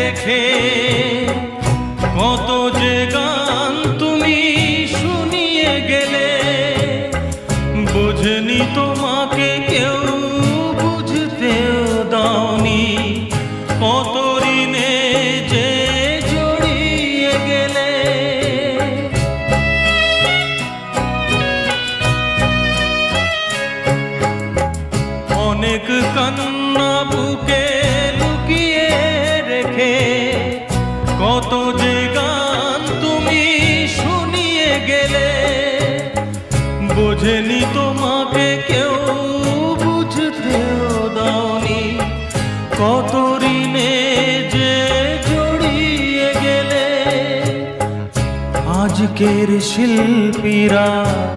রেখে কত যে গান তুমি শুনিয়ে গেলে, বুঝনি তোমাকে কেউ বুঝতেও দাওনি, কত ঋণে যে জড়িয়ে গেলে। অনেক কান্না বুকে লুকিয়ে রেখে কত যে গান তুমি শুনিয়ে গেলে, বোঝেনি তোমাকে কেউ বুঝতেও দাওনি, কত ঋণে যে জড়িয়ে গেলে। আজকের শিল্পীরা